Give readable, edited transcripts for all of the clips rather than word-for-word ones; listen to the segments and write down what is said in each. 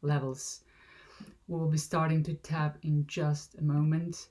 levels. We'll be starting to tap in just a moment.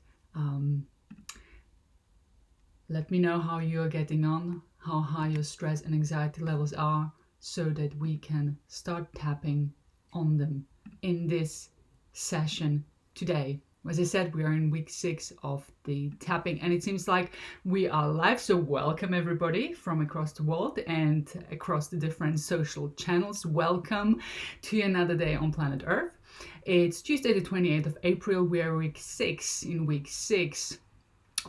Let me know how you're getting on, how high your stress and anxiety levels are, so that we can start tapping on them in this session today. As I said, we are in week 6 of the tapping, and it seems like we are live. So welcome everybody from across the world and across the different social channels. Welcome to another day on planet Earth. It's Tuesday the 28th of April. We are week 6 in week 6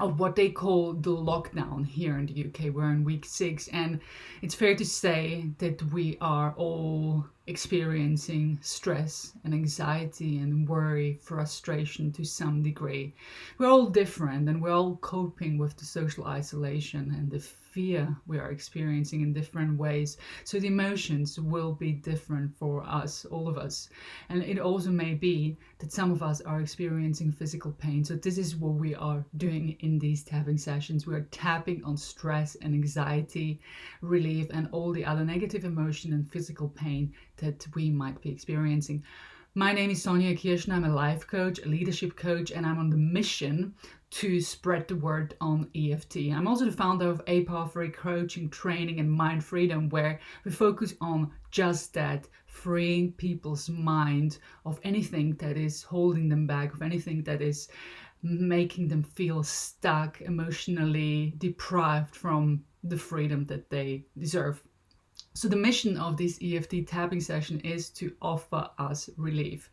of what they call the lockdown here in the UK. We're in week 6, and it's fair to say that we are all experiencing stress and anxiety and worry, frustration to some degree. We're all different, and we're all coping with the social isolation and the fear we are experiencing in different ways. So the emotions will be different for us, all of us. And it also may be that some of us are experiencing physical pain. So this is what we are doing in these tapping sessions. We are tapping on stress and anxiety relief and all the other negative emotion and physical pain that we might be experiencing. My name is Sonja Kirschner. I'm a life coach, a leadership coach, and I'm on the mission to spread the word on EFT. I'm also the founder of A Power Free Coaching, Training and Mind Freedom, where we focus on just that, freeing people's mind of anything that is holding them back, of anything that is making them feel stuck, emotionally deprived from the freedom that they deserve. So the mission of this EFT tapping session is to offer us relief.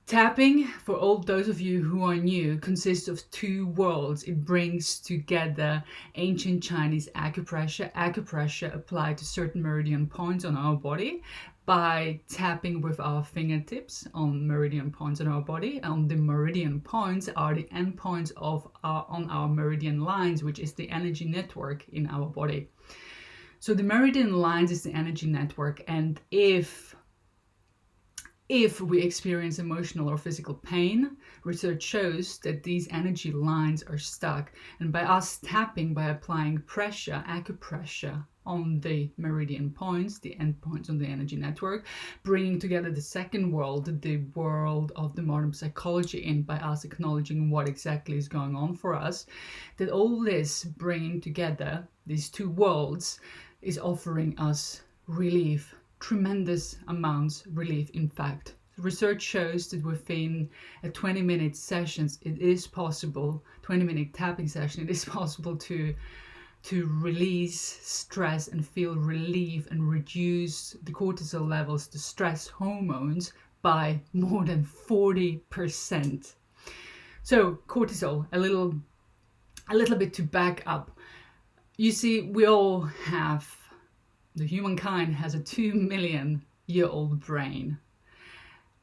Tapping, for all those of you who are new, consists of 2 worlds. It brings together ancient Chinese acupressure applied to certain meridian points on our body by tapping with our fingertips on meridian points on our body. And the meridian points are the endpoints on our meridian lines, which is the energy network in our body. So the meridian lines is the energy network, and if we experience emotional or physical pain, research shows that these energy lines are stuck. And by us tapping, by applying pressure, acupressure on the meridian points, the endpoints on the energy network, bringing together the second world, the world of the modern psychology, and by us acknowledging what exactly is going on for us, that all this bringing together these 2 worlds is offering us relief, tremendous amounts relief. In fact, research shows that within a 20-minute sessions, it is possible, 20-minute tapping session, it is possible to release stress and feel relief and reduce the cortisol levels, the stress hormones, by more than 40%. So cortisol, a little bit to back up. You see, we all have, the humankind has a 2 million year old brain.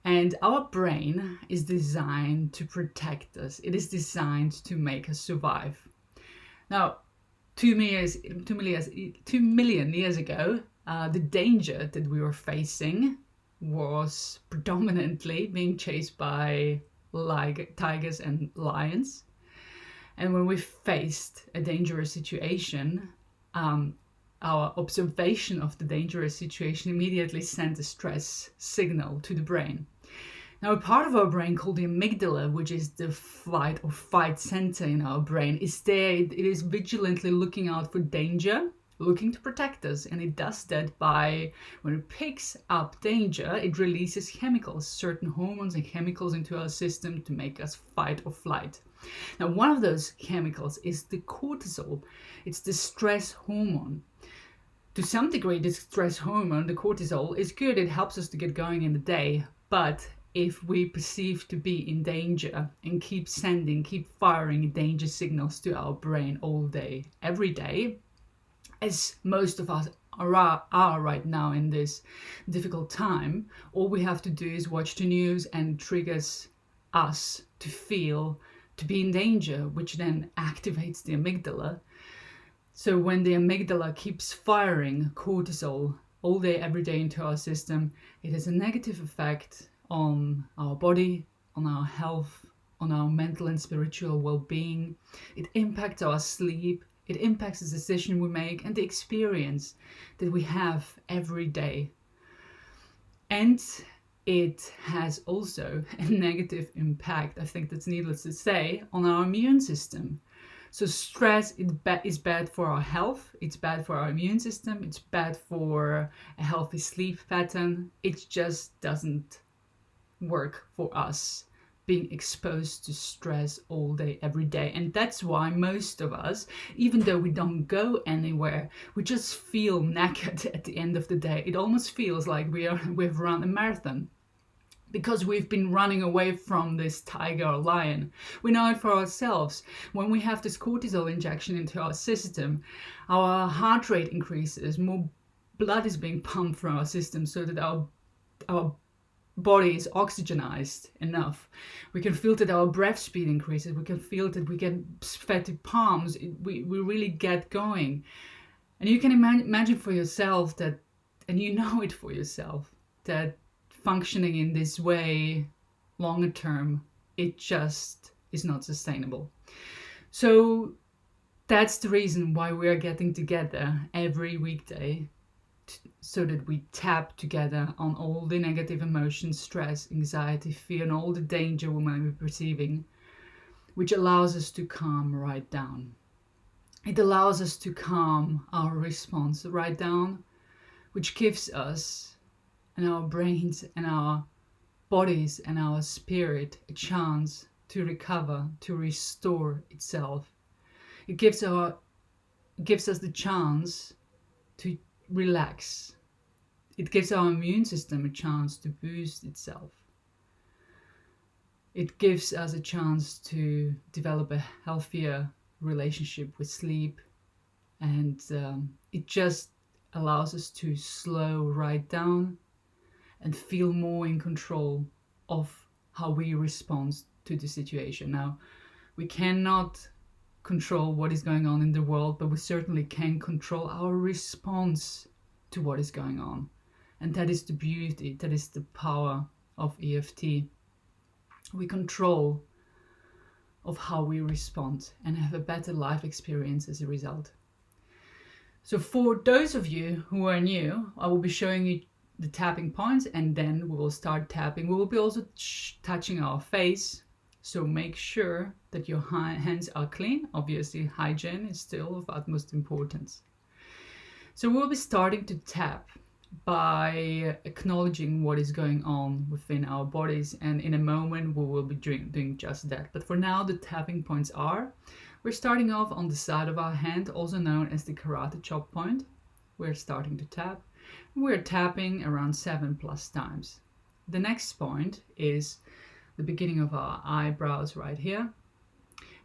And our brain is designed to protect us. It is designed to make us survive. Now, 2 million years ago, the danger that we were facing was predominantly being chased by tigers and lions. And when we faced a dangerous situation, our observation of the dangerous situation immediately sent a stress signal to the brain. Now, a part of our brain called the amygdala, which is the flight or fight center in our brain, is there. It is vigilantly looking out for danger, looking to protect us. And it does that by, when it picks up danger, it releases chemicals, certain hormones and chemicals into our system to make us fight or flight. Now, one of those chemicals is the cortisol. It's the stress hormone. To some degree, this stress hormone, the cortisol, is good. It helps us to get going in the day. But if we perceive to be in danger and keep firing danger signals to our brain all day, every day, as most of us are right now in this difficult time, all we have to do is watch the news, and it triggers us to be in danger, which then activates the amygdala. So when the amygdala keeps firing cortisol all day, every day into our system, it has a negative effect on our body, on our health, on our mental and spiritual well-being. It impacts our sleep. It impacts the decision we make and the experience that we have every day. And it has also a negative impact, I think that's needless to say, on our immune system. So stress is bad for our health, it's bad for our immune system, it's bad for a healthy sleep pattern. It just doesn't work for us being exposed to stress all day, every day. And that's why most of us, even though we don't go anywhere, we just feel knackered at the end of the day. It almost feels like we've run a marathon, because we've been running away from this tiger or lion. We know it for ourselves. When we have this cortisol injection into our system, our heart rate increases, more blood is being pumped from our system so that our body is oxygenized enough. We can feel that our breath speed increases. We can feel that we get sweaty palms. We really get going. And you can imagine for yourself that, and you know it for yourself, that functioning in this way longer term, it just is not sustainable. So that's the reason why we are getting together every weekday, so that we tap together on all the negative emotions, stress, anxiety, fear, and all the danger we might be perceiving, which allows us to calm right down. It allows us to calm our response right down, which gives us and our brains and our bodies and our spirit a chance to recover, to restore itself. It gives us the chance to relax. It gives our immune system a chance to boost itself. It gives us a chance to develop a healthier relationship with sleep, and it just allows us to slow right down and feel more in control of how we respond to the situation. Now, we cannot control what is going on in the world, but we certainly can control our response to what is going on. And that is the beauty, that is the power of EFT. We control of how we respond and have a better life experience as a result. So for those of you who are new, I will be showing you the tapping points, and then we will start tapping. We will be also touching our face, so make sure that your hands are clean. Obviously, hygiene is still of utmost importance. So we'll be starting to tap by acknowledging what is going on within our bodies, and in a moment we will be doing just that. But for now, the tapping points are, we're starting off on the side of our hand, also known as the karate chop point. We're starting to tap. We're tapping around 7+ times. The next point is the beginning of our eyebrows right here.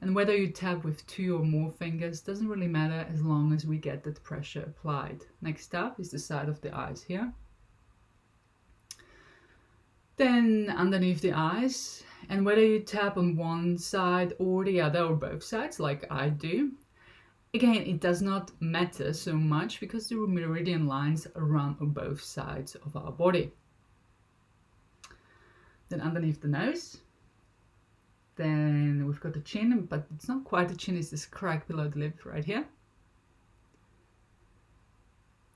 And whether you tap with 2 or more fingers doesn't really matter, as long as we get that pressure applied. Next up is the side of the eyes here. Then underneath the eyes, and whether you tap on one side or the other, or both sides like I do, again, it does not matter so much because the meridian lines run on both sides of our body. Then underneath the nose. Then we've got the chin, but it's not quite the chin, it's this crack below the lip right here.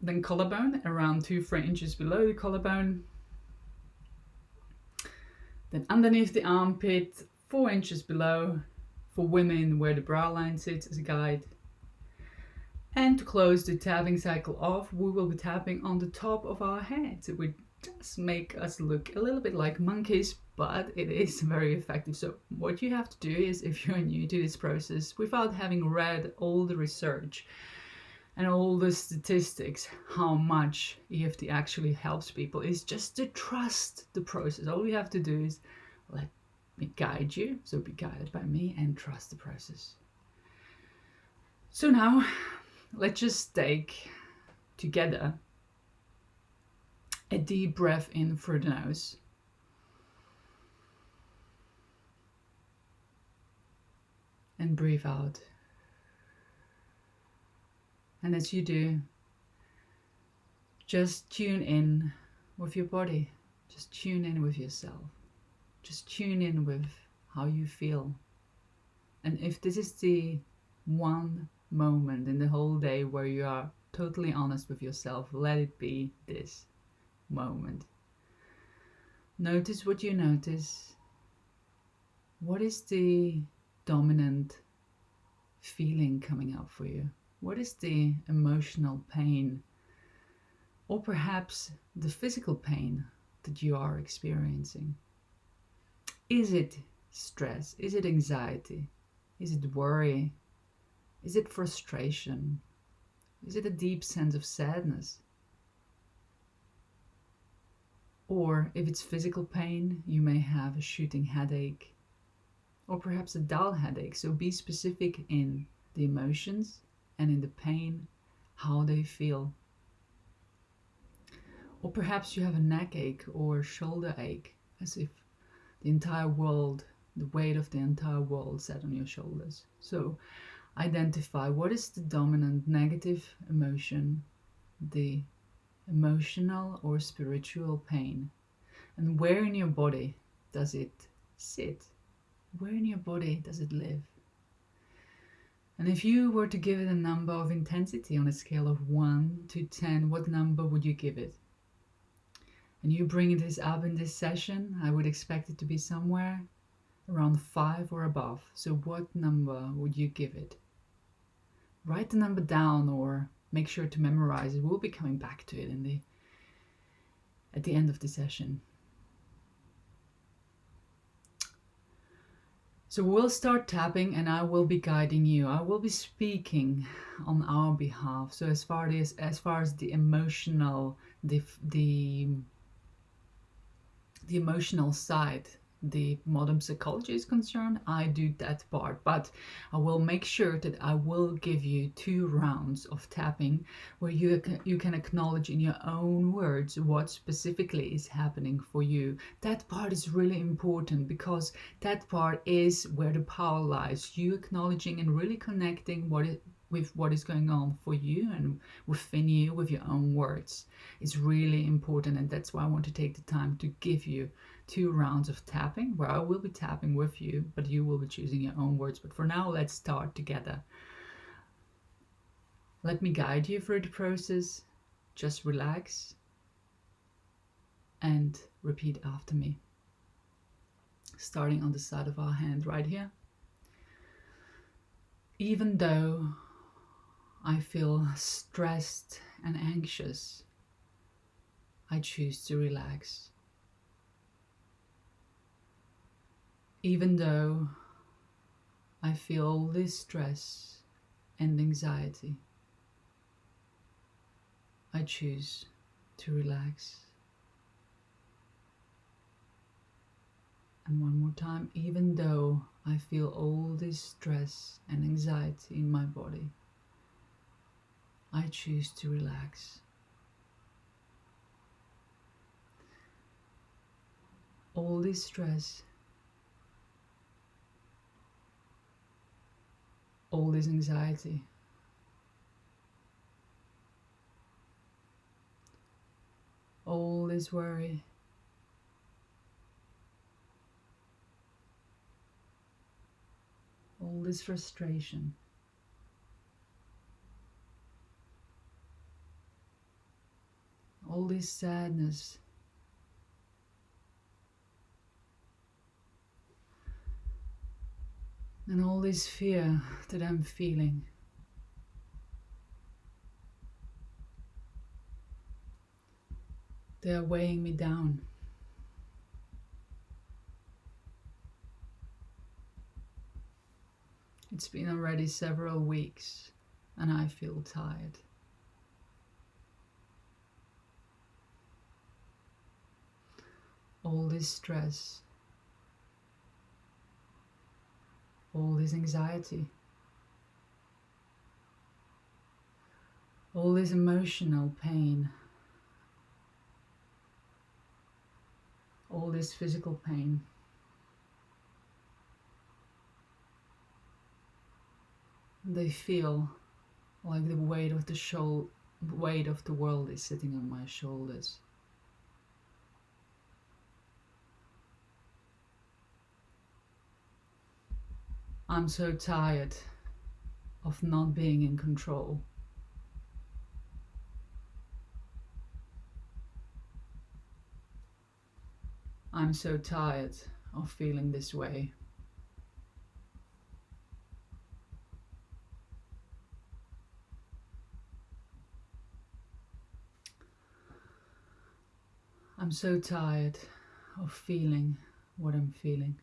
Then collarbone, around 2-3 inches below the collarbone. Then underneath the armpit, 4 inches below, for women where the brow line sits as a guide. And to close the tapping cycle off, we will be tapping on the top of our heads. It would just make us look a little bit like monkeys, but it is very effective. So what you have to do is, if you're new to this process, without having read all the research and all the statistics, how much EFT actually helps people, is just to trust the process. All you have to do is let me guide you, so be guided by me and trust the process. So now, let's just take together a deep breath in through the nose. And breathe out. And as you do, just tune in with your body. Just tune in with yourself. Just tune in with how you feel. And if this is the one moment in the whole day where you are totally honest with yourself, let it be this moment. Notice what you notice. What is the dominant feeling coming up for you? What is the emotional pain, or perhaps the physical pain that you are experiencing? Is it stress? Is it anxiety? Is it worry? Is it frustration? Is it a deep sense of sadness? Or if it's physical pain, you may have a shooting headache or perhaps a dull headache. So be specific in the emotions and in the pain, how they feel. Or perhaps you have a neck ache or shoulder ache, as if the entire world, the weight of the entire world sat on your shoulders. So identify what is the dominant negative emotion, the emotional or spiritual pain, and where in your body does it sit? Where in your body does it live? And if you were to give it a number of intensity on a scale of 1 to 10, what number would you give it? And you bring this up in this session, I would expect it to be somewhere around 5 or above. So what number would you give it? Write the number down or make sure to memorize it. We'll be coming back to it at the end of the session. So we'll start tapping and I will be guiding you. I will be speaking on our behalf. So as far as the emotional, the emotional side, the modern psychology is concerned, I do that part, but I will make sure that I will give you 2 rounds of tapping where you can acknowledge in your own words what specifically is happening for you. That part is really important because that part is where the power lies. You acknowledging and really connecting with what is going on for you and within you with your own words is really important, and that's why I want to take the time to give you 2 rounds of tapping where I will be tapping with you, but you will be choosing your own words. But for now, let's start together. Let me guide you through the process. Just relax and repeat after me. Starting on the side of our hand right here. Even though I feel stressed and anxious, I choose to relax. Even though I feel all this stress and anxiety, I choose to relax. And one more time, even though I feel all this stress and anxiety in my body, I choose to relax. All this stress, all this anxiety, all this worry, all this frustration, all this sadness, and all this fear that I'm feeling, they are weighing me down. It's been already several weeks and I feel tired. All this stress, all this anxiety, all this emotional pain, all this physical pain, they feel like the weight of the world is sitting on my shoulders. I'm so tired of not being in control. I'm so tired of feeling this way. I'm so tired of feeling what I'm feeling.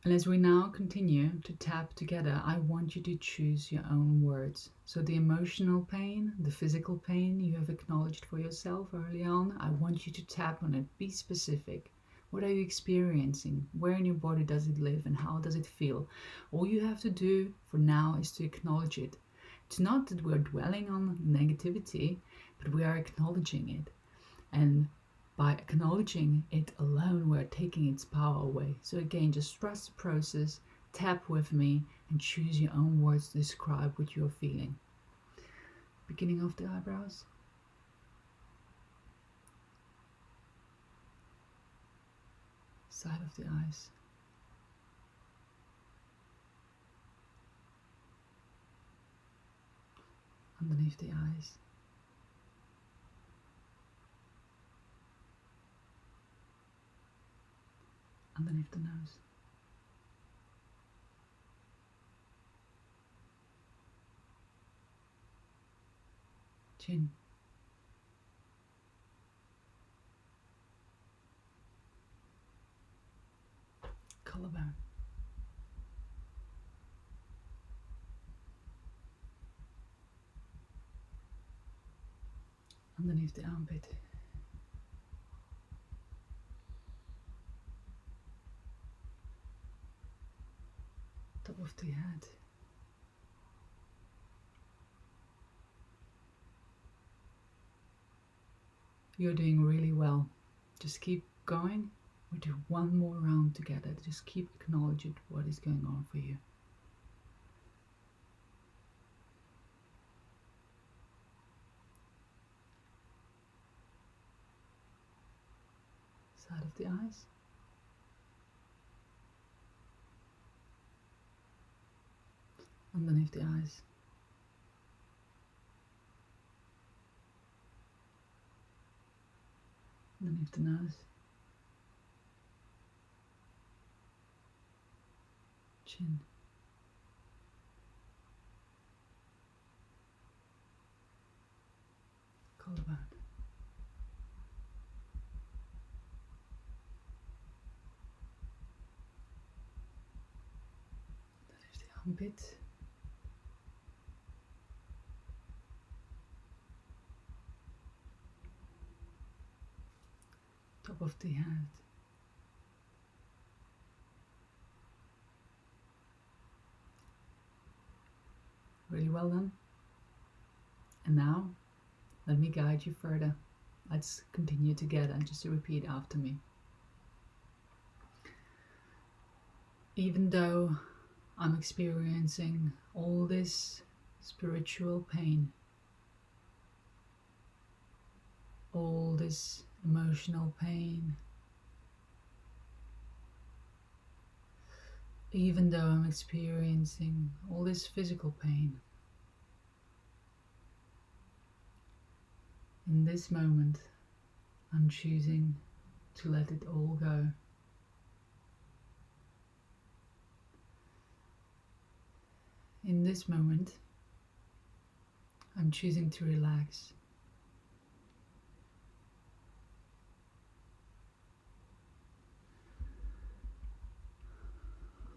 And as we now continue to tap together, I want you to choose your own words. So the emotional pain, the physical pain you have acknowledged for yourself early on, I want you to tap on it. Be specific. What are you experiencing? Where in your body does it live and how does it feel? All you have to do for now is to acknowledge it. It's not that we're dwelling on negativity, but we are acknowledging it. And by acknowledging it alone, we're taking its power away. So again, just trust the process, tap with me, and choose your own words to describe what you're feeling. Beginning of the eyebrows. Side of the eyes. Underneath the eyes. Underneath the nose. Chin. Collarbone. Underneath the armpit. Top of the head. You're doing really well. Just keep going. We'll do one more round together. Just keep acknowledging what is going on for you. Side of the eyes. Underneath the eyes. Underneath the nose. Chin. Collarbone. Underneath the armpit. Top of the head. Really well done. And now, let me guide you further. Let's continue together, just to repeat after me. Even though I'm experiencing all this spiritual pain, all this emotional pain, even though I'm experiencing all this physical pain, in this moment, I'm choosing to let it all go. In this moment, I'm choosing to relax.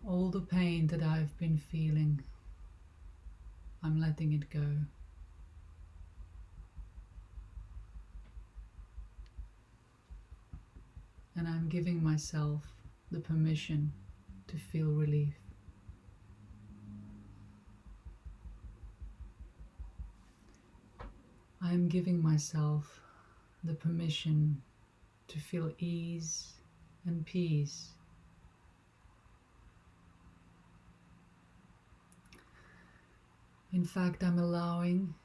All the pain that I've been feeling, I'm letting it go. And I'm giving myself the permission to feel relief. I'm giving myself the permission to feel ease and peace. In fact, I'm allowing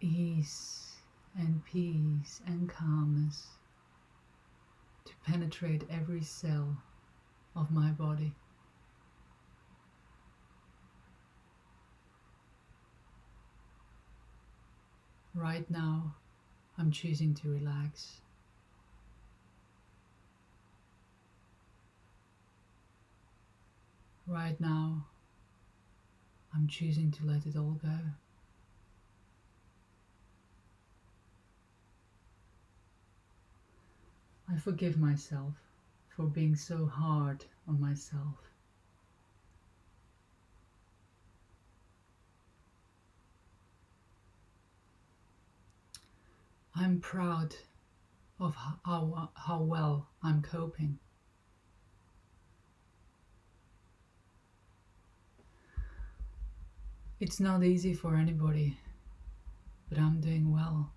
ease and peace and calmness to penetrate every cell of my body. Right now, I'm choosing to relax. Right now, I'm choosing to let it all go. I forgive myself for being so hard on myself. I'm proud of how well I'm coping. It's not easy for anybody, but I'm doing well.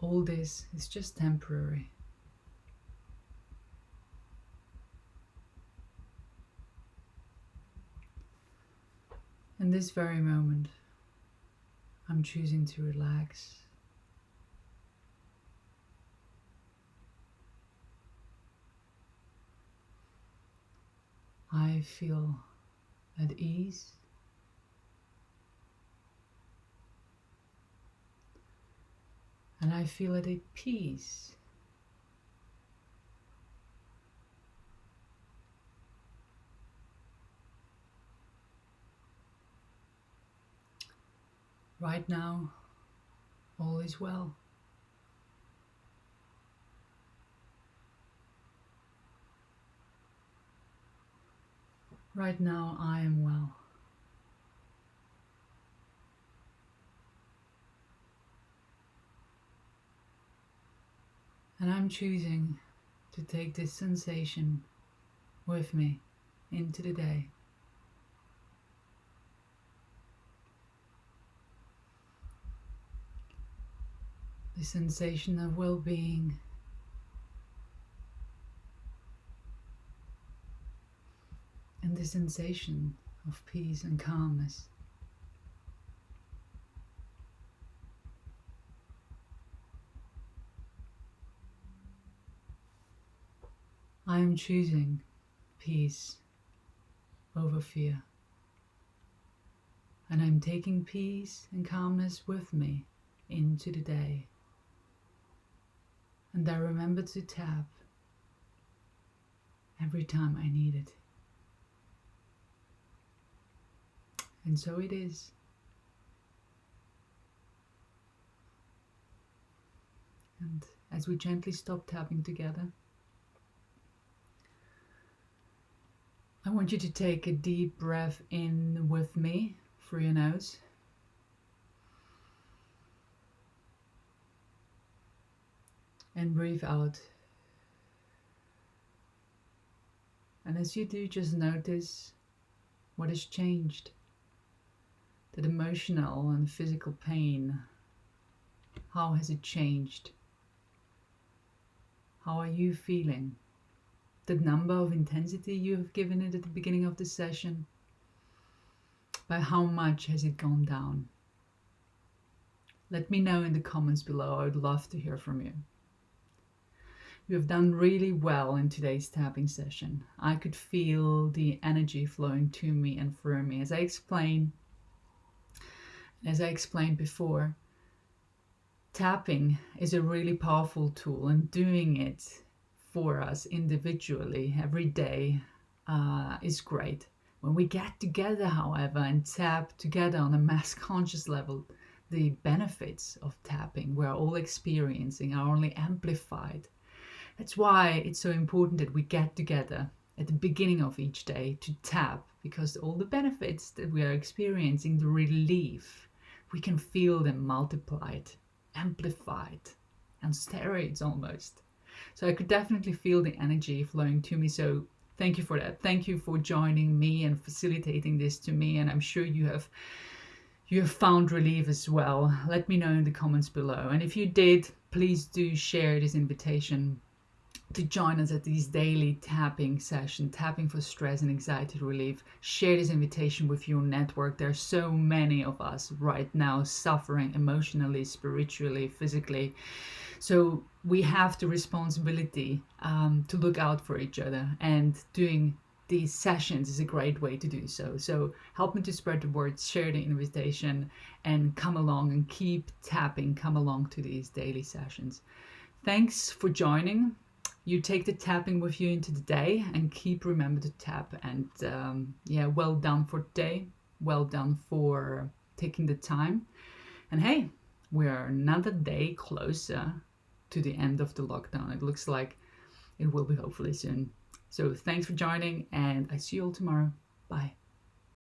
All this is just temporary. In this very moment, I'm choosing to relax. I feel at ease. And I feel at peace. Right now, all is well. Right now, I am well. And I'm choosing to take this sensation with me into the day. The sensation of well-being, and the sensation of peace and calmness. I am choosing peace over fear. And I'm taking peace and calmness with me into the day. And I remember to tap every time I need it. And so it is. And as we gently stop tapping together, I want you to take a deep breath in with me through your nose. And breathe out. And as you do, just notice what has changed. That emotional and physical pain, how has it changed? How are you feeling? The number of intensity you have given it at the beginning of the session, by how much has it gone down? Let me know in the comments below. I would love to hear from you. You have done really well in today's tapping session. I could feel the energy flowing to me and through me. As I explained before, tapping is a really powerful tool, and doing it for us individually every day is great. When we get together, however, and tap together on a mass conscious level, the benefits of tapping we're all experiencing are only amplified. That's why it's so important that we get together at the beginning of each day to tap, because all the benefits that we are experiencing, the relief, we can feel them multiplied, amplified, on steroids almost. So I could definitely feel the energy flowing to me. So thank you for that. Thank you for joining me and facilitating this to me. And I'm sure you have found relief as well. Let me know in the comments below. And if you did, please do share this invitation to join us at these daily tapping sessions, tapping for stress and anxiety relief. Share this invitation with your network. There are so many of us right now suffering emotionally, spiritually, physically. So we have the responsibility to look out for each other, and doing these sessions is a great way to do so. So help me to spread the word, share the invitation, and come along and keep tapping. Come along to these daily sessions. Thanks for joining. You take the tapping with you into the day and keep remember to tap. And well done for today. Well done for taking the time. And hey, we're another day closer to the end of the lockdown. It looks like it will be hopefully soon. So thanks for joining, and I see you all tomorrow. Bye.